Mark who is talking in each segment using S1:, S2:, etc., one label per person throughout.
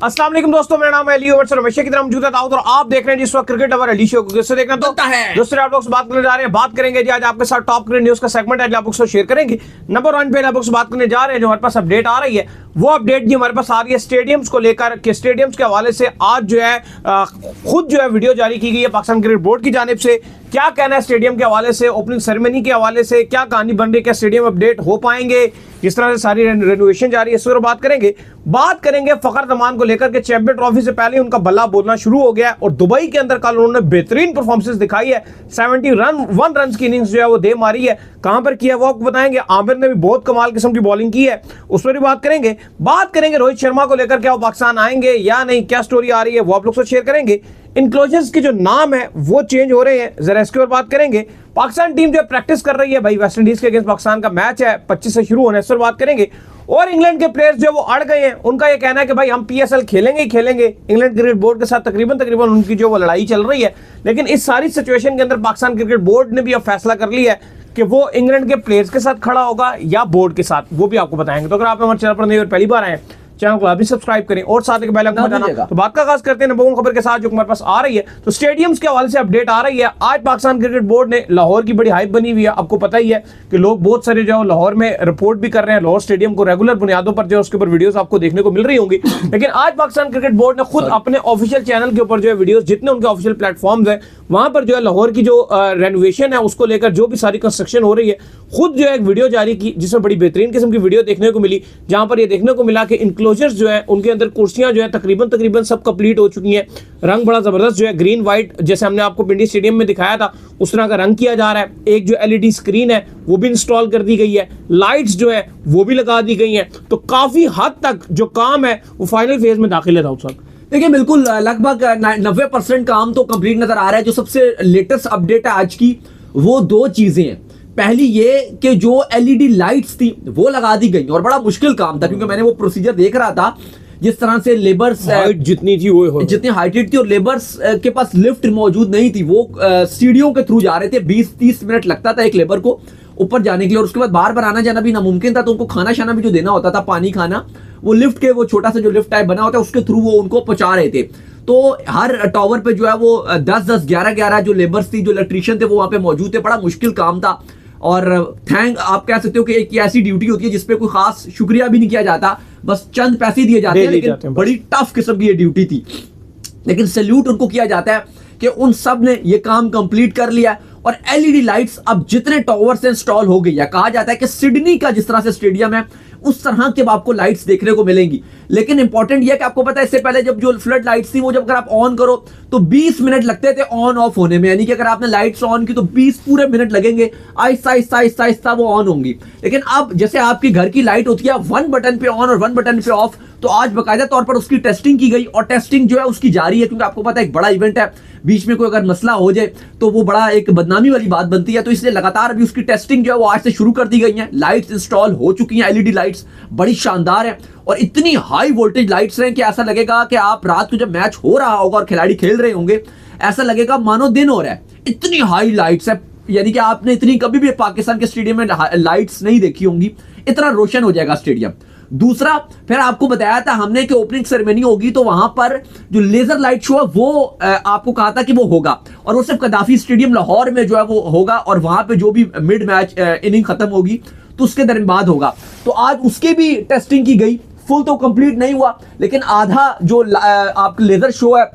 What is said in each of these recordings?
S1: अस्सलाम वालेकुम दोस्तों, मेरा नाम है अली और रमेश की तरह मौजूद है और आप देख रहे हैं जिस वक्त क्रिकेट अवर अली शो को किससे देखना तो दूसरे आप लोग से बात करने जा रहे हैं। बात करेंगे जी आज आपके साथ टॉप क्रिकेट न्यूज का सेगमेंट है जो आप लोग से शेयर करेंगे। नंबर 1 पे आप लोग से बात करने जा रहे हैं जो हमारे पास अपडेट आ रही है वो अपडेट जी हमारे पास आ रही है स्टेडियम्स को लेकर के। स्टेडियम्स के हवाले से आज जो है खुद जो है वीडियो जारी की गई है पाकिस्तान क्रिकेट बोर्ड की जानिब से। क्या कहना है स्टेडियम के हवाले से, ओपनिंग सेरेमनी के हवाले से क्या कहानी बन रही है, क्या स्टेडियम अपडेट हो पाएंगे, जिस तरह से सारी रेनोवेशन जारी है इस पर बात करेंगे फखर जमान को लेकर के। चैंपियन ट्रॉफी से पहले उनका बल्ला बोलना शुरू हो गया और दुबई के अंदर कल उन्होंने बेहतरीन परफॉर्मेंस दिखाई है। 71 रन की इनिंग्स जो है वो दे मारी है। कहां पर किया वो आपको बताएंगे। आमिर ने भी बहुत कमाल किस्म की बॉलिंग की है, उस पर भी बात करेंगे रोहित शर्मा को लेकर क्या वो पाकिस्तान आएंगे या नहीं, क्या स्टोरी आ रही है वो आप लोग से शेयर करेंगे। इनक्लोजर्स के जो नाम है वो चेंज हो रहे हैं, जरा इसके ऊपर बात करेंगे। पाकिस्तान टीम जो प्रैक्टिस कर रही है भाई, वेस्ट इंडीज के अगेंस्ट पाकिस्तान का मैच है 25 से शुरू होने, इस पर बात करेंगे। और इंग्लैंड के प्लेयर्स जो वो अड़ गए हैं, उनका ये कहना है कि भाई हम पीएसएल खेलेंगे ही खेलेंगे। इंग्लैंड क्रिकेट बोर्ड के साथ तकरीबन उनकी जो वो लड़ाई चल रही है, लेकिन इस सारी सिचुएशन के अंदर पाकिस्तान क्रिकेट बोर्ड ने भी अब फैसला कर लिया है कि वो इंग्लैंड के प्लेयर्स के साथ खड़ा होगा या बोर्ड के साथ, वो भी आपको बताएंगे। तो अगर आप हमारे चैनल पर नए और पहली बार आए चैनल को अभी सब्सक्राइब करें और साथ ही बेल आइकन बजाना। तो बात का आगाज करते हैं नंबर 1 खबर के साथ जो हमारे पास आ रही है। तो स्टेडियम्स के हवाले से अपडेट आ रही है। आज पाकिस्तान क्रिकेट बोर्ड ने लाहौर की बड़ी हाइप बनी हुई है। आपको पता ही है कि लोग बहुत सारे जो लाहौर में रिपोर्ट भी कर रहे हैं लाहौर स्टेडियम को रेगुलर बुनियादों पर, जो उसके ऊपर वीडियोस आपको देखने को मिल रही होंगी। लेकिन आज पाकिस्तान क्रिकेट बोर्ड ने खुद अपने ऑफिशियल चैनल के ऊपर जो है वीडियोस, जितने उनके ऑफिशियल प्लेटफॉर्म्स है वहां पर जो है लाहौर की जो रेनोवेशन है उसको लेकर जो भी सारी कंस्ट्रक्शन हो रही है, खुद जो है एक वीडियो जारी की जिसमें बड़ी बेहतरीन किस्म की वीडियो देखने को मिली, जहां पर ये देखने को मिला कि इनक्लोजर्स जो है उनके अंदर कुर्सियां जो है तकरीबन सब कंप्लीट हो चुकी हैं। रंग बड़ा जबरदस्त जो है ग्रीन व्हाइट, जैसे हमने आपको पिंडी स्टेडियम में दिखाया था उस तरह का रंग किया जा रहा है। एक जो एलईडी स्क्रीन है वो भी इंस्टॉल कर दी गई है, लाइट्स जो है वो भी लगा दी गई हैं। तो काफी हद तक जो काम है वो फाइनल फेज में दाखिल है। दाऊद साहब
S2: देखिए बिल्कुल लगभग 90% काम तो कंप्लीट नजर आ रहा है। जो सबसे लेटेस्ट अपडेट है आज की वो दो चीजें हैं। पहली ये कि जो एलईडी लाइट्स थी वो लगा दी गई और बड़ा मुश्किल काम था, क्योंकि मैंने वो प्रोसीजर देख रहा था जिस तरह से लेबर्स
S1: जितनी थी वो
S2: जितनी हाइटेड थी और लेबर्स के पास लिफ्ट मौजूद नहीं थी, वो सीढ़ियों के थ्रू जा रहे थे। 20-30 मिनट लगता था एक लेबर को ऊपर जाने के लिए और उसके बाद बार बार आना जाना भी नामुमकिन था। तो उनको खाना शाना भी जो देना होता था, पानी खाना, वो लिफ्ट के वो छोटा सा जो लिफ्ट टाइप बना होता है उसके थ्रू वो उनको पहुंचा रहे थे। तो हर टावर पे जो है वो 10-10, 11-11 जो लेबर्स थी, जो इलेक्ट्रीशियन थे वो वहां पे मौजूद थे। बड़ा मुश्किल काम था और आप कह सकते हो कि एक ऐसी ड्यूटी होती है जिसपे कोई खास शुक्रिया भी नहीं किया जाता, बस चंद पैसे दिए जाते हैं, लेकिन बड़ी टफ किस्म की ये ड्यूटी थी। लेकिन सैल्यूट उनको किया जाता है कि उन सब ने ये काम कंप्लीट कर लिया। और एलईडी लाइट्स अब जितने टावर से इंस्टॉल हो गई है, कहा जाता है कि सिडनी का जिस तरह से स्टेडियम है उस तरह के आपको लाइट्स देखने को मिलेंगी। लेकिन इंपॉर्टेंट यह कि आपको पता है इससे पहले जब जो फ्लड लाइट्स थी वो जब अगर आप ऑन करो तो 20 मिनट लगते थे ऑन ऑफ होने में, यानी कि अगर आपने लाइट्स ऑन की तो 20 पूरे मिनट लगेंगे, आहिस्ता आहिस्ता आहिस्ता आहिस्ता वो ऑन होंगी। लेकिन अब जैसे आपकी घर की लाइट होती है 1 बटन पे ऑन और 1 बटन पे ऑफ, तो आज बाकायदा तौर पर उसकी टेस्टिंग की गई और टेस्टिंग जो है उसकी जारी है, क्योंकि आपको पता है एक बड़ा इवेंट है, बीच में कोई अगर मसला हो जाए तो वो बड़ा एक बदनामी वाली बात बनती है। तो इसलिए लगातार अभी उसकी टेस्टिंग जो है वो आज से शुरू कर दी गई है। लाइट्स इंस्टॉल हो चुकी हैं, एलईडी लाइट्स बड़ी शानदार है और इतनी हाई वोल्टेज लाइट्स हैं कि ऐसा लगेगा कि आप रात को जब मैच हो रहा होगा और खिलाड़ी खेल रहे होंगे ऐसा लगेगा मानो दिन हो रहा है। इतनी हाई लाइट्स है, यानी कि आपने इतनी कभी भी पाकिस्तान के स्टेडियम में लाइट्स नहीं देखी होंगी, इतना रोशन हो जाएगा स्टेडियम। दूसरा, फिर आपको बताया था हमने कि ओपनिंग सेरेमनी होगी तो वहां पर जो लेजर लाइट शो है वो आपको कहा था कि वो होगा और वो सिर्फ कदाफी स्टेडियम लाहौर में जो है वो होगा और वहां पे जो भी मिड मैच इनिंग खत्म होगी तो उसके दरमियान बाद होगा। तो आज उसकी भी टेस्टिंग की गई, फुल तो कंप्लीट नहीं हुआ लेकिन आधा जो आपका लेजर शो है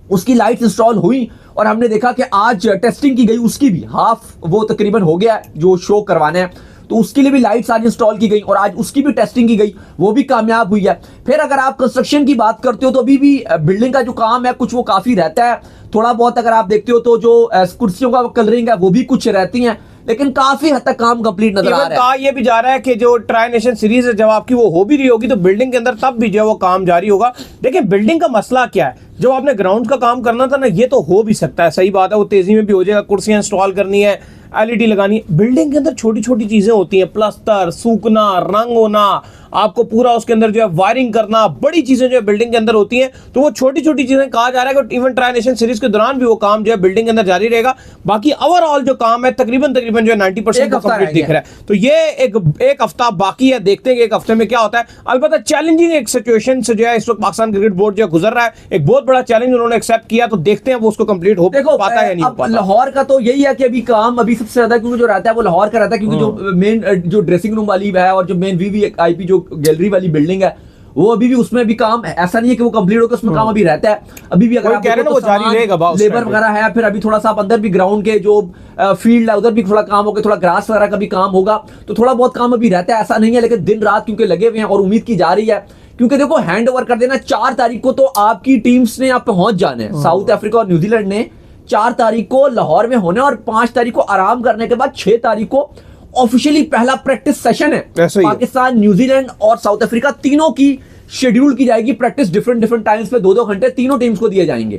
S2: उसकी लाइट्स इंस्टॉल हुई और हमने देखा कि आज टेस्टिंग की गई, उसकी भी हाफ वो तकरीबन हो गया जो शो करवाना है, तो उसके लिए भी लाइट्स आज इंस्टॉल की गई और आज उसकी भी टेस्टिंग की गई, वो भी कामयाब हुई है। फिर अगर आप कंस्ट्रक्शन की बात करते हो तो अभी भी बिल्डिंग का जो काम है कुछ वो काफी रहता है, थोड़ा बहुत अगर आप देखते हो तो जो कुर्सियों का कलरिंग है वो भी कुछ रहती हैं, लेकिन काफी हद तक काम कंप्लीट नजर आ रहा है।
S1: कहा यह भी जा रहा है कि जो ट्राई नेशन सीरीज है जब आपकी वो हो भी रही होगी तो बिल्डिंग के अंदर तब भी जो है वो काम जारी होगा। देखिए बिल्डिंग का मसला क्या है, जब आपने ग्राउंड का काम करना था ना, ये तो हो भी सकता है, सही बात है, वो तेजी में भी हो जाएगा, कुर्सियां इंस्टॉल करनी है, एलईडी लगानी है। बिल्डिंग के अंदर छोटी छोटी चीजें होती हैं, प्लास्टर, सूखना, रंग होना, आपको पूरा उसके अंदर जो है वायरिंग करना, बड़ी चीजें जो है बिल्डिंग के अंदर होती हैं। तो वो छोटी छोटी चीजें कहा जा रहा है कि इवन ट्राई नेशन सीरीज के दौरान भी वो काम जो है बिल्डिंग के अंदर जारी रहेगा। बाकी ओवरऑल जो काम है तकरीबन जो है 90% कंप्लीट दिख रहा है। तो ये एक हफ्ता बाकी है, देखते हैं कि एक हफ्ते में क्या होता है। अलबत्ता चैलेंजिंग एक सिचुएशन से जो है इस वक्त पाकिस्तान क्रिकेट बोर्ड जो है गुजर रहा है, एक बहुत बड़ा चैलेंज उन्होंने एक्सेप्ट किया। तो देखते हैं वो उसको कंप्लीट हो पाता है या नहीं हो पाता।
S2: लाहौर का तो यही है कि अभी काम अभी सबसे ज्यादा क्योंकि जो रहता है वो लाहौर का रहता है, क्योंकि जो मेन जो ड्रेसिंग रूम वाली है और जो मेन वीवीआईपी जो गैलरी वाली बिल्डिंग है वो अभी भी उसमें भी काम ऐसा नहीं है कि वो कंप्लीट होकर उसमें काम अभी रहता है। अभी भी अगर आप
S1: वो जारी रहेगा,
S2: लेबर वगैरह है, फिर अभी थोड़ा सा आप अंदर भी ग्राउंड के जो फील्ड है उधर भी थोड़ा काम होगा, थोड़ा ग्रास वगैरह का भी काम होगा, तो थोड़ा बहुत काम अभी रहता है, ऐसा नहीं है। लेकिन दिन रात क्योंकि लगे हुए हैं और उम्मीद की जा रही है, क्योंकि देखो हैंड ओवर कर देना 4 तारीख को तो आपकी टीम्स ने आप पहुंच जाना है। साउथ अफ्रीका और न्यूजीलैंड ने 4 तारीख को लाहौर में होने और 5 तारीख को आराम करने के बाद 6 तारीख को ऑफिशियली पहला प्रैक्टिस सेशन है। पाकिस्तान, न्यूजीलैंड और साउथ अफ्रीका तीनों की शेड्यूल की जाएगी प्रैक्टिस, डिफरेंट टाइम्स पे 2-2 घंटे तीनों टीम्स को दिए जाएंगे।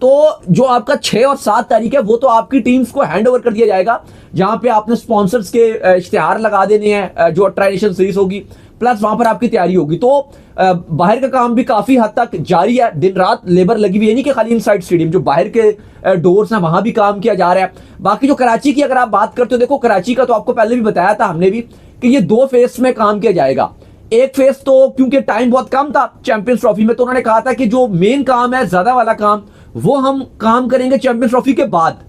S2: तो जो आपका 6 और 7 तारीख है वो तो आपकी टीम्स को हैंड ओवर कर दिया जाएगा, जहां पे आपने स्पॉन्सर्स के इश्तिहार लगा देने हैं, जो ट्राई नेशन सीरीज होगी, प्लस वहां पर आपकी तैयारी होगी। तो बाहर का काम भी काफी हद तक जारी है, दिन रात लेबर लगी हुई है, नहीं कि खाली इनसाइड स्टेडियम, जो बाहर के डोर्स हैं वहां भी काम किया जा रहा है। बाकी जो कराची की अगर आप बात करते हो, देखो कराची का तो आपको पहले भी बताया था हमने भी कि ये 2 फेज में काम किया जाएगा। एक फेज तो क्योंकि टाइम बहुत कम था चैंपियंस ट्रॉफी में, तो उन्होंने कहा था कि जो मेन काम है, ज्यादा वाला काम, वो हम काम करेंगे चैंपियंस ट्रॉफी के बाद।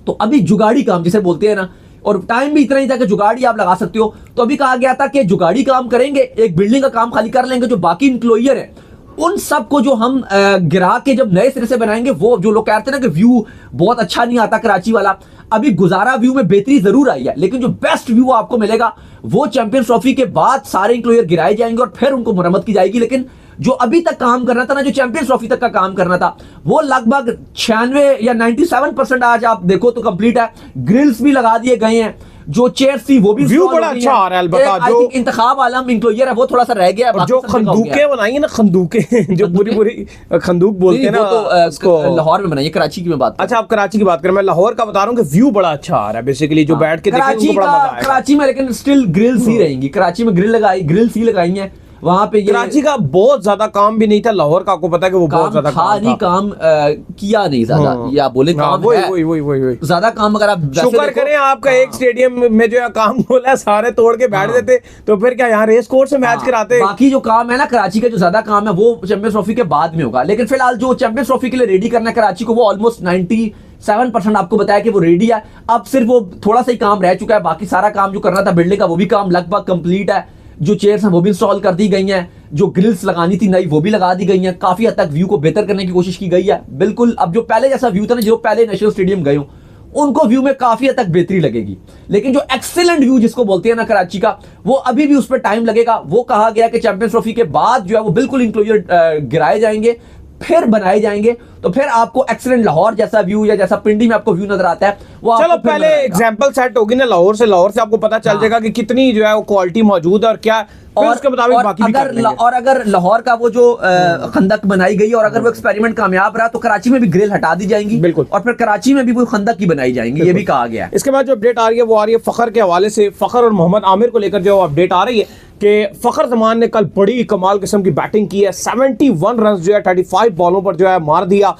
S2: तो अभी जुगाड़ी काम जिसे बोलते हैं ना, और टाइम भी इतना ही था कि जुगाड़ी आप लगा सकते हो, तो अभी कहा गया था कि जुगाड़ी काम करेंगे, एक बिल्डिंग का काम खाली कर लेंगे, जो बाकी इंक्लोयर है उन सबको जो हम गिरा के जब नए सिरे से बनाएंगे, वो जो लोग कहते हैं ना कि व्यू बहुत अच्छा नहीं आता कराची वाला, अभी गुजारा व्यू में बेहतरी जरूर आई है, लेकिन जो बेस्ट व्यू आपको मिलेगा वो चैंपियंस ट्रॉफी के बाद सारे इंक्लोयर गिराए जाएंगे और फिर उनको मरम्मत की जाएगी। लेकिन जो अभी तक काम करना था ना, जो चैंपियंस ट्रॉफी तक का काम करना था, वो लगभग 96 या 97% आज आप देखो तो कंप्लीट है। ग्रिल्स भी लगा दिए गए हैं, जो चेयर्स थी वो भी
S1: व्यू बड़ा अच्छा आ रहा है। अलबत्ता जो
S2: इंतखाब आलम इंक्लोयर है वो थोड़ा सा रह गया है,
S1: जो खंदूकें बनाई है ना, खंदूकें जो पूरी खंदूक बोलते हैं ना,
S2: उसको लाहौर में बनाई, कराची की मैं बात।
S1: अच्छा, आप कराची की बात करें, मैं लाहौर का बता रहा हूँ कि व्यू बड़ा अच्छा आ रहा है बेसिकली, जो बैठ के देखेंगे उनको बड़ा मजा आएगा।
S2: कराची में लेकिन स्टिल ग्रिल्स ही रहेंगी, कराची में ग्रिल्स ही लगाई हैं वहां पे।
S1: कराची का बहुत ज्यादा काम भी नहीं था, लाहौर का आपको पता है कि वो बहुत ज्यादा काम
S2: किया नहीं ज्यादा, या बोले काम
S1: वही
S2: ज्यादा काम। अगर आप
S1: शुक्र करें आपका एक स्टेडियम में जो है काम बोला सारे तोड़ के बैठ देते, तो फिर क्या यहाँ रेस कोर्स में मैच कराते।
S2: बाकी जो काम है ना कराची का, जो ज्यादा काम है वो चैंपियंस ट्रॉफी के बाद में होगा। लेकिन फिलहाल जो चैंपियंस ट्रॉफी के लिए रेडी करना है कराची को, वो ऑलमोस्ट 97% आपको बताया कि वो रेडी है। अब सिर्फ वो थोड़ा सा ही काम रह चुका है, बाकी सारा काम जो करना था बिल्डिंग का वो भी काम लगभग कंप्लीट है। जो चेयर्स हैं वो भी इंस्टॉल कर दी गई हैं, जो ग्रिल्स लगानी थी नई वो भी लगा दी गई हैं। काफी हद तक व्यू को बेहतर करने की कोशिश की गई है। बिल्कुल अब जो पहले जैसा व्यू था ना, जो पहले नेशनल स्टेडियम गए हो, उनको व्यू में काफी हद तक बेहतरी लगेगी। लेकिन जो एक्सीलेंट व्यू जिसको बोलते हैं ना कराची का, वो अभी भी उस पर टाइम लगेगा। वो कहा गया कि चैंपियंस ट्रॉफी के बाद जो है वो बिल्कुल इंक्लोजर गिराए जाएंगे, फिर बनाए जाएंगे, तो फिर आपको एक्सीलेंट लाहौर जैसा व्यू या जैसा पिंडी में आपको व्यू नजर आता है वो।
S1: चलो पहले एग्जांपल सेट होगी ना लाहौर से आपको पता चल जाएगा कि कितनी जो है वो क्वालिटी मौजूद है और क्या, और उसके मुताबिक बाकी भी कर लेंगे।
S2: और अगर लाहौर का वो जो खंदक बनाई गई और अगर वो एक्सपेरिमेंट कामयाब रहा, तो कराची में भी ग्रिल हटा दी जाएंगी, बिल्कुल, और फिर कराची में भी वो खंदक की बनाई जाएंगी, ये भी कहा गया है।
S1: इसके बाद जो अपडेट आ रही है वो आ रही है फखर के हवाले से। फखर और मोहम्मद आमिर को लेकर जो अपडेट आ रही है कि फखर जमान ने कल बड़ी कमाल किस्म की बैटिंग की है। 71 रन जो है 35 बॉलों पर जो है मार दिया।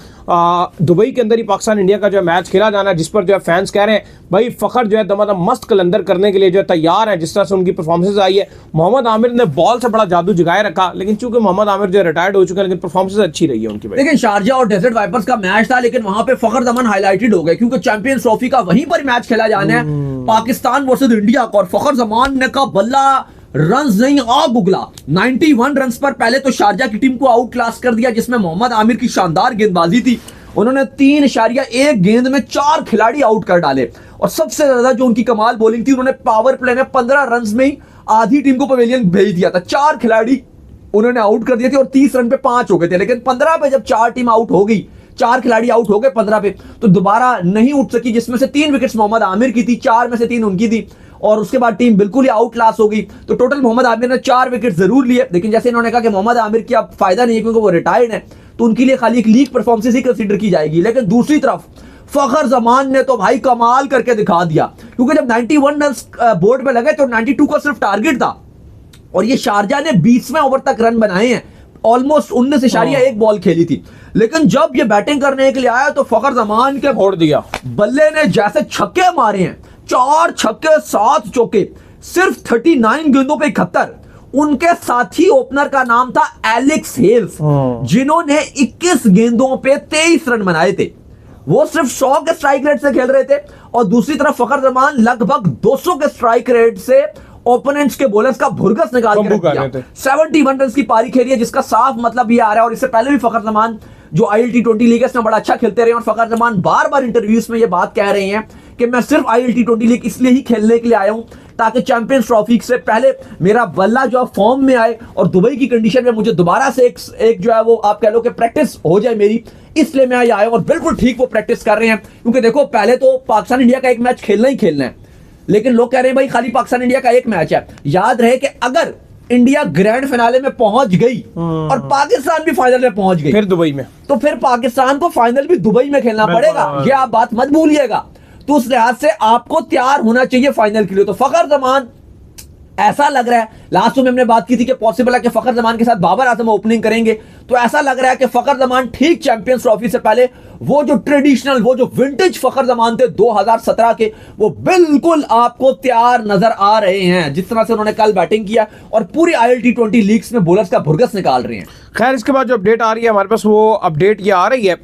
S1: दुबई के अंदर ही पाकिस्तान इंडिया का जो है मैच खेला जाना है, जिस पर जो है फैंस कह रहे हैं भाई फखर जो है दमादम मस्त कलंदर करने के लिए जो है तैयार है, जिस तरह से उनकी परफॉर्मेंस आई है। मोहम्मद आमिर ने बॉल से बड़ा जादू जगाए रखा, लेकिन चूंकि मोहम्मद आमिर जो है रिटायर्ड हो चुके हैं, लेकिन परफॉर्मेंस अच्छी रही है उनकी।
S2: लेकिन शारजा और डेजर्ट वाइपर्स का मैच था, लेकिन वहां पे फखर जमान हाईलाइटेड हो गए, क्योंकि चैंपियंस ट्रॉफी का वहीं पर मैच खेला जाना है, पाकिस्तान वर्सेस इंडिया का। और फखर जमान ने का बल्ला रन्स नहीं आग उगला। 91 रन्स पर पहले तो शारजा की टीम को आउट क्लास कर दिया, जिसमें मोहम्मद आमिर की शानदार गेंदबाजी थी। उन्होंने 3.1 गेंद में 4 खिलाड़ी आउट कर डाले, और सबसे ज्यादा जो उनकी कमाल बॉलिंग थी, उन्होंने पावर प्ले में 15 रन्स में ही आधी टीम को पवेलियन भेज दिया था। 4 खिलाड़ी उन्होंने आउट कर दिए थे और 30 रन पे 5 हो गए थे। लेकिन 15 पे जब 4 टीम आउट हो गई, 4 खिलाड़ी आउट हो गए 15 पे, तो दोबारा नहीं उठ सकी, जिसमें से 3 विकेट्स मोहम्मद आमिर की थी, 4 में से 3 उनकी थी, और उसके बाद टीम बिल्कुल ही आउट क्लास हो गई। तो टोटल मोहम्मद आमिर ने 4 विकेट जरूर लिए, लेकिन जैसे इन्होंने कहा कि मोहम्मद आमिर की अब फायदा नहीं है क्योंकि वो रिटायर्ड है, तो उनके लिए खाली एक लीग परफॉर्मेंस ही कंसीडर की जाएगी। लेकिन दूसरी तरफ फखर जमान ने तो भाई कमाल करके दिखा दिया, क्योंकि जब 91 रन बोर्ड पे लगे तो 92 का सिर्फ टारगेट था, और ये शारजा ने 20वें ओवर तक रन बनाए हैं, ऑलमोस्ट 19.1 बॉल खेली थी। लेकिन जब ये बैटिंग करने के लिए आया तो फखर जमान के
S1: फोड़ दिया
S2: बल्ले ने जैसे छक्के मारे हैं, 4 छक्के 7 चौके, सिर्फ 39 गेंदों पे 71। उनके साथी ओपनर का नाम था एलेक्स हेल्स, जिन्होंने 21 गेंदों पे 23 रन बनाए थे। वो सिर्फ 100 के स्ट्राइक रेट से खेल रहे थे, और दूसरी तरफ फखर जमान लगभग 200 के स्ट्राइक रेट से ओपोनेंट्स के बॉलर्स का भुरगस निकाल के रख दिया। 71 रन की पारी खेली है, जिसका साफ मतलब ये आ रहा है। और इससे पहले भी फखर जमान जो ILT20 लीग है इसमें बड़ा अच्छा खेलते रहे, और फखर जमान बार बार इंटरव्यूज में ये बात कह रहे हैं कि मैं सिर्फ ILT20 लीग इसलिए ही खेलने के लिए आया हूं ताकि चैंपियंस ट्रॉफी से पहले मेरा बल्ला जो फॉर्म में आए, और दुबई की कंडीशन में मुझे दोबारा से एक जो है वो आप कह लो कि प्रैक्टिस हो जाए मेरी, इसलिए मैं आया हूं। और बिल्कुल ठीक वो प्रैक्टिस कर रहे हैं, क्योंकि देखो पहले तो पाकिस्तान इंडिया का एक मैच खेलना ही खेलना है, लेकिन लोग कह रहे हैं भाई खाली पाकिस्तान इंडिया का एक मैच है। याद रहे कि अगर इंडिया ग्रैंड फिनाले में पहुंच गई और पाकिस्तान भी फाइनल में पहुंच गई
S1: फिर दुबई में,
S2: तो फिर पाकिस्तान को फाइनल भी दुबई में खेलना पड़ेगा, ये आप बात मत भूलिएगा। तो उस लिहाज से आपको तैयार होना चाहिए फाइनल के लिए। तो फखर जमान ऐसा लग रहा है, लास्ट में हमने बात की थी कि पॉसिबल है कि फखर जमान के साथ बाबर आजम ओपनिंग करेंगे, तो ऐसा लग रहा है कि फखर जमान ठीक चैंपियंस ट्रॉफी से पहले वो जो ट्रेडिशनल, वो जो विंटेज फखर जमान थे 2017 के, वो बिल्कुल आपको तैयार नजर आ रहे हैं, जिस तरह से उन्होंने कल बैटिंग किया और पूरी ILT20 लीग्स में बॉलर्स का भुरगस निकाल रहे हैं।
S1: खैर इसके बाद जो अपडेट आ रही है हमारे पास, वो अपडेट ये आ रही है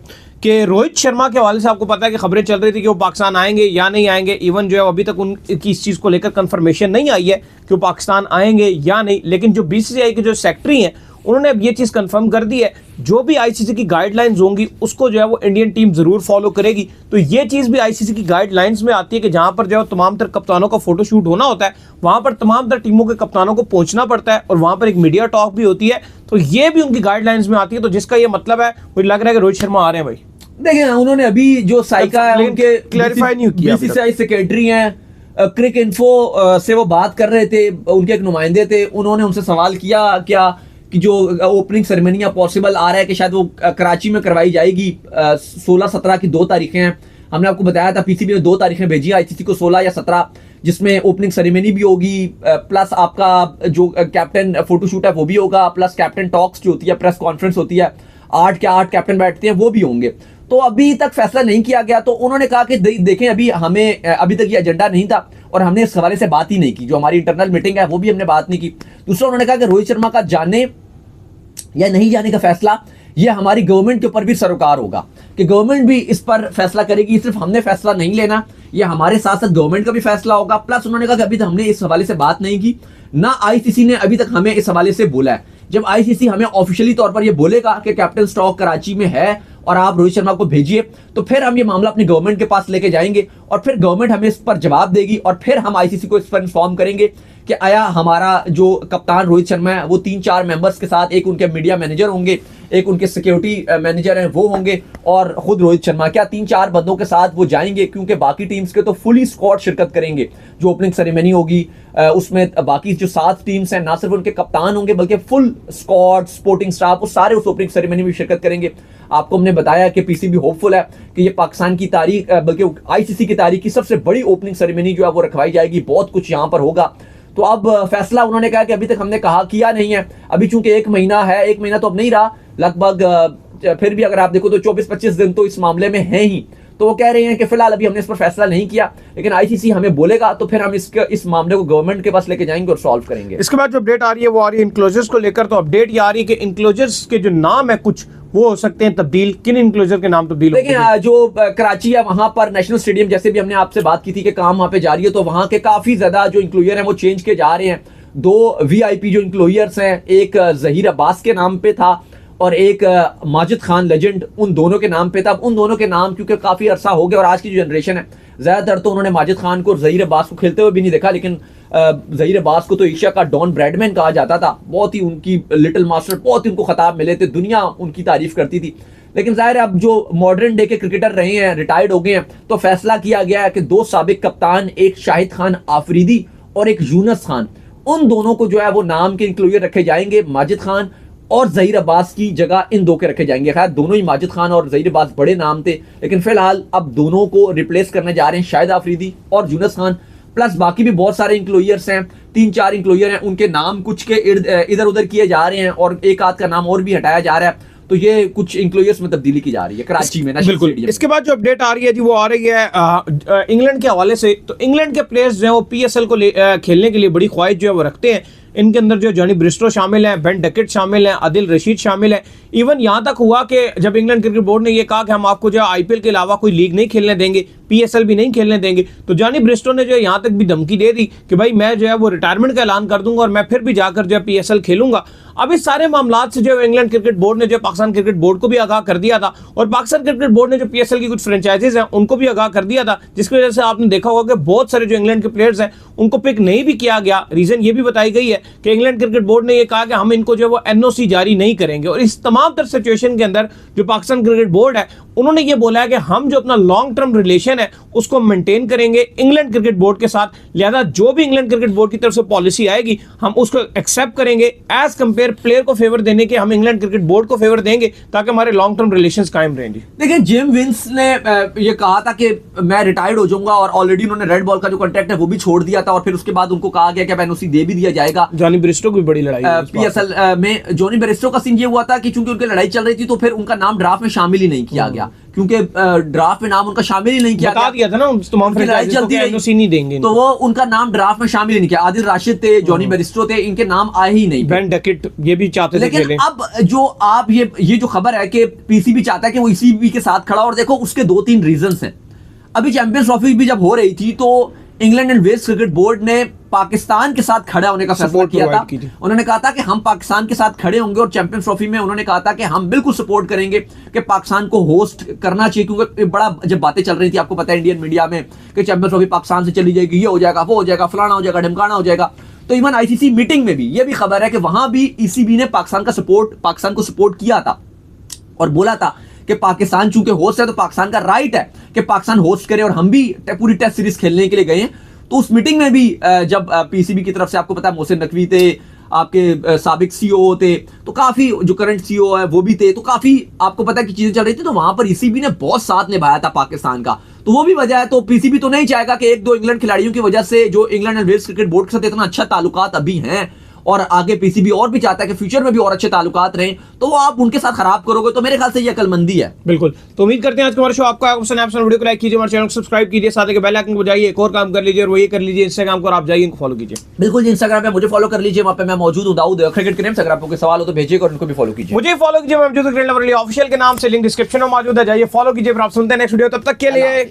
S1: कि रोहित शर्मा के हवाले से आपको पता है कि खबरें चल रही थी कि वो पाकिस्तान आएंगे या नहीं आएंगे। इवन जो है अभी तक उनकी इस चीज़ को लेकर कंफर्मेशन नहीं आई है कि वो पाकिस्तान आएंगे या नहीं, लेकिन जो BCCI के जो सेक्रेटरी हैं उन्होंने अब ये चीज़ कंफर्म कर दी है, जो भी ICC की गाइडलाइंस होंगी उसको जो है वो इंडियन टीम जरूर फॉलो करेगी। तो ये चीज़ भी ICC की गाइडलाइंस में आती है कि जहां पर जो है तमाम तर कप्तानों का फोटोशूट होना होता है, वहां पर तमाम तर टीमों के कप्तानों को पहुंचना पड़ता है, और वहां पर एक मीडिया टॉक भी होती है। तो ये भी उनकी गाइडलाइंस में आती है, तो जिसका ये मतलब है, मुझे लग रहा है कि रोहित शर्मा आ रहे हैं भाई।
S2: देखिए उन्होंने अभी जो साइका है उनके
S1: क्लैरिफाई नहीं किया,
S2: BCCI सेक्रेटरी हैं, क्रिक इन्फो से वो बात कर रहे थे, उनके एक नुमाइंदे थे, उन्होंने उनसे सवाल किया क्या कि जो ओपनिंग सेरेमनी पॉसिबल आ रहा है कि शायद वो कराची में करवाई जाएगी, 16-17 की 2 तारीखें हैं। हमने आपको बताया था PCB ने 2 तारीखें भेजी ICC को, 16 या 17, जिसमें ओपनिंग सेरेमनी भी होगी, प्लस आपका जो कैप्टन फोटोशूट है वो भी होगा, प्लस कैप्टन टॉक्स जो होती है, प्रेस कॉन्फ्रेंस होती है, 8 के 8 कैप्टन बैठते हैं, वो भी होंगे। तो अभी तक फैसला नहीं किया गया। तो उन्होंने कहा कि देखें अभी हमें अभी तक ये एजेंडा नहीं था, और हमने इस हवाले से बात ही नहीं की, जो हमारी इंटरनल मीटिंग है वो भी हमने बात नहीं की। दूसरा उन्होंने कहा कि रोहित शर्मा का जाने या नहीं जाने का फैसला ये हमारी गवर्नमेंट के ऊपर भी सरोकार होगा, कि गवर्नमेंट भी इस पर फैसला करेगी, सिर्फ हमने फैसला नहीं लेना, ये हमारे साथ साथ गवर्नमेंट का भी फैसला होगा। प्लस उन्होंने कहा कि अभी तक हमने इस हवाले से बात नहीं की, ना ICC ने अभी तक हमें इस हवाले से बोला है। जब ICC हमें ऑफिशियली तौर पर ये बोलेगा कि कैप्टन स्टॉक कराची में है और आप रोहित शर्मा को भेजिए, तो फिर हम ये मामला अपनी गवर्नमेंट के पास लेके जाएंगे, और फिर गवर्नमेंट हमें इस पर जवाब देगी, और फिर हम ICC को इस पर इन्फॉर्म करेंगे कि आया हमारा जो कप्तान रोहित शर्मा है वो 3-4 मेंबर्स के साथ, एक उनके मीडिया मैनेजर होंगे, एक उनके सिक्योरिटी मैनेजर हैं वो होंगे, और खुद रोहित शर्मा, क्या 3-4 बंदों के साथ वो जाएंगे, क्योंकि बाकी टीम्स के तो फुली स्क्वाड शिरकत करेंगे। जो ओपनिंग सेरेमनी होगी उसमें बाकी जो 7 टीम्स हैं, ना सिर्फ उनके कप्तान होंगे बल्कि फुल स्क्वाड, स्पोर्टिंग स्टाफ, वो सारे उस ओपनिंग सेरेमनी में शिरकत करेंगे। आपको हमने बताया कि PCB होपफुल है कि ये पाकिस्तान की तारीख, बल्कि ICC की तारीख की सबसे बड़ी ओपनिंग सेरेमनी जो है वो रखवाई जाएगी, बहुत कुछ यहाँ पर होगा। तो अब फैसला उन्होंने कहा कि अभी तक हमने किया नहीं है, अभी चूंकि 1 महीना है, 1 महीना तो अब नहीं रहा लगभग, फिर भी अगर आप देखो तो 24-25 दिन तो इस मामले में है ही। तो वो कह रहे हैं कि फिलहाल अभी हमने इस पर फैसला नहीं किया, लेकिन ICC हमें बोलेगा तो फिर हम इस मामले को गवर्नमेंट के पास लेके जाएंगे और सॉल्व करेंगे।
S1: इसके बाद जो अपडेट आ रही है वो आ रही है इनक्लोजर्स को लेकर। तो अपडेट ये आ रही है कि इनक्लोजर्स के जो नाम है कुछ वो हो सकते हैं तब्दील। किन इनक्लोजर के नाम तब्दील होंगे?
S2: देखिए जो कराची है वहां पर नेशनल स्टेडियम, जैसे भी हमने आपसे बात की थी कि काम वहां पे जारी है, तो वहां के काफी ज्यादा जो इंक्लोजर हैं वो चेंज के जा रहे हैं। 2 VIP जो इंक्लोजर्स हैं, एक जहीर अब्बास के नाम पे था और एक माजिद खान लेजेंड, उन दोनों के नाम पे था। उन दोनों के नाम क्योंकि काफी अरसा हो गया और आज की जो जनरेशन है ज्यादातर तो उन्होंने माजिद खान को और जहीर अब्बास को खेलते हुए भी नहीं देखा, लेकिन जहीर अब्बास को तो एशिया का डॉन ब्रैडमैन कहा जाता था, बहुत ही उनकी लिटिल मास्टर, बहुत ही उनको खिताब मिले थे, दुनिया उनकी तारीफ करती थी। लेकिन जाहिर है अब जो मॉडर्न डे के क्रिकेटर रहे हैं, रिटायर्ड हो गए हैं, तो फैसला किया गया है कि 2 साबिक कप्तान, एक शाहिद खान आफरीदी और एक यूनस खान, उन दोनों को जो है वो नाम के इंक्लूजर रखे जाएंगे। माजिद खान और जहीर अब्बास की जगह इन दो के रखे जाएंगे। खैर दोनों ही माजिद खान और जहीर अब्बास बड़े नाम थे, लेकिन फिलहाल अब दोनों को रिप्लेस करने जा रहे हैं शाहिद आफरीदी और यूनुस खान, प्लस बाकी भी बहुत सारे इंक्लोयर्स हैं, 3-4 इंक्लोयर हैं, उनके नाम कुछ के इधर उधर किए जा रहे हैं और एक आध का नाम और भी हटाया जा रहा है। तो ये कुछ इंक्लोयर्स में तब्दीली की जा रही है कराची में।
S1: बिल्कुल। इसके बाद जो अपडेट आ रही है जी वो आ रही है इंग्लैंड के हवाले से। तो इंग्लैंड के प्लेयर्स जो है वो पीएसएल को खेलने के लिए बड़ी ख्वाहिश जो है वो रखते हैं। इनके अंदर जो जॉनी ब्रिस्टो शामिल हैं, बेन डकेट शामिल हैं, आदिल रशीद शामिल हैं। इवन यहाँ तक हुआ कि जब इंग्लैंड क्रिकेट बोर्ड ने ये कहा कि हम आपको जो आईपीएल के अलावा कोई लीग नहीं खेलने देंगे, पीएसएल भी नहीं खेलने देंगे, तो जॉनी ब्रिस्टो ने जो यहाँ तक भी धमकी दे दी कि भाई मैं जो है वो रिटायरमेंट का ऐलान कर दूंगा और मैं फिर भी जाकर जो है पीएसएल खेलूंगा। अब इस सारे मामलात से जो इंग्लैंड क्रिकेट बोर्ड ने जो पाकिस्तान क्रिकेट बोर्ड को भी आगाह कर दिया था और पाकिस्तान क्रिकेट बोर्ड ने जो पीएसएल की कुछ फ्रेंचाइजीज हैं उनको भी आगाह कर दिया था, जिसकी वजह से आपने देखा होगा कि बहुत सारे जो इंग्लैंड के प्लेयर्स हैं उनको पिक नहीं भी किया गया। रीजन ये भी बताई गई है कि इंग्लैंड क्रिकेट बोर्ड ने ये कहा कि हम इनको जो वो एनओसी जारी नहीं करेंगे। और इस तमाम तरह सिचुएशन के अंदर जो पाकिस्तान क्रिकेट बोर्ड है उन्होंने ये बोला है कि हम जो अपना लॉन्ग टर्म रिलेशन है उसको मेंटेन करेंगे इंग्लैंड क्रिकेट बोर्ड के साथ, लिहाजा जो भी इंग्लैंड क्रिकेट बोर्ड की तरफ से पॉलिसी आएगी हम उसको एक्सेप्ट करेंगे। एज कंपेयर प्लेयर को फेवर देने के हम इंग्लैंड क्रिकेट बोर्ड को फेवर देंगे ताकि हमारे लॉन्ग टर्म रिलेशंस कायम रहेंगे।
S2: देखिए जिम विंस ने ये कहा था कि मैं रिटायर्ड हो जाऊंगा और ऑलरेडी उन्होंने रेड बॉल का जो कॉन्ट्रैक्ट है वो भी छोड़ दिया था और फिर उसके बाद उनको कहा गया कि अब एनओसी दे भी दिया जाएगा।
S1: जॉनी ब्रिस्टो की बड़ी लड़ाई
S2: पीएसएल में जॉनी ब्रिस्टो का सीन ये हुआ था कि चूंकि उनकी लड़ाई चल रही थी तो फिर उनका नाम ड्राफ्ट में शामिल ही नहीं किया गया, क्योंकि ड्राफ्ट में नाम उनका शामिल ही नहीं किया
S1: बता दिया था ना तमाम फ्रेंचाइजीज को कि एनओसी नहीं देंगे,
S2: तो वो उनका नाम ड्राफ्ट में शामिल ही नहीं किया। आदिल राशिद थे, जॉनी ब्रिस्टो थे, इनके नाम आए ही नहीं।
S1: बेन डकेट ये भी चाहते थे खेलें।
S2: लेकिन अब जो आप ये जो खबर है कि पीसीबी चाहता है कि वो ईसीबी के साथ खड़ा, और देखो उसके 2-3 रीजंस हैं। अभी चैंपियंस ट्रॉफी भी जब हो रही थी तो England and Wales cricket board ने पाकिस्तान के साथ खड़े होने का फैसला किया था। उन्होंने कहा था कि हम पाकिस्तान के साथ खड़े होंगे और चैंपियंस ट्रॉफी में उन्होंने कहा था कि हम बिल्कुल सपोर्ट करेंगे कि पाकिस्तान को होस्ट करना चाहिए, क्योंकि बड़ा जब बातें चल रही थी आपको पता है इंडियन मीडिया में कि चैंपियंस ट्रॉफी पाकिस्तान से चली जाएगी, ये हो जाएगा, वो हो जाएगा, फलाना हो जाएगा, ढमकाना हो जाएगा। तो इवन आईसीसी मीटिंग में भी ये भी खबर है कि वहां भी ईसीबी ने पाकिस्तान को सपोर्ट किया था और बोला था कि पाकिस्तान चूंकि होस्ट है तो पाकिस्तान का राइट है कि पाकिस्तान होस्ट करे, और हम भी पूरी टेस्ट सीरीज खेलने के लिए गए हैं। तो उस मीटिंग में भी जब पीसीबी की तरफ से आपको पता है मोहसिन नकवी थे, आपके साबिक सीईओ थे, तो काफी जो करंट सीईओ है वो भी थे, तो काफी आपको पता है कि चीजें चल रही थी। तो वहां पर ईसीबी ने बहुत साथ निभाया था पाकिस्तान का, तो वो भी वजह है। तो पीसीबी तो नहीं चाहेगा कि 1-2 इंग्लैंड खिलाड़ियों की वजह से जो England and Wales cricket board के साथ इतना अच्छा ताल्लुकात अभी हैं और आगे पीसीबी और भी चाहता है कि फ्यूचर में भी और अच्छे ताल्लुकात रहें, तो वो आप उनके साथ खराब करोगे तो मेरे ख्याल से ये अकलमंदी है।
S1: बिल्कुल। तो उम्मीद करते हैं आज का हमारा शो आपको वीडियो को लाइक कीजिए, हमारे चैनल को सब्सक्राइब कीजिए, साथ ही बेल आइकन को बजाइए, एक और काम कर लीजिए और वो ये कर लीजिए इंस्टाग्राम को, और आप जाइए इनको फॉलो कीजिए।
S2: बिल्कुल जी, इंस्टाग्राम पे मुझे फॉलो कर लीजिए, वहां पे मैं मौजूद हूं, दाऊद क्रिकेट के नेम से। अगर आपको कोई सवाल हो तो भेजिए और उनको भी फॉलो कीजिए।
S1: मुझे फॉलो कीजिए, मैं मौजूद क्रिकेट लवर ऑफिशियल के नाम से, लिंक डिस्क्रिप्शन में मौजूद है, जाइए फॉलो कीजिए। फिर आप सुनते हैं नेक्स्ट वीडियो, तब तक के लिए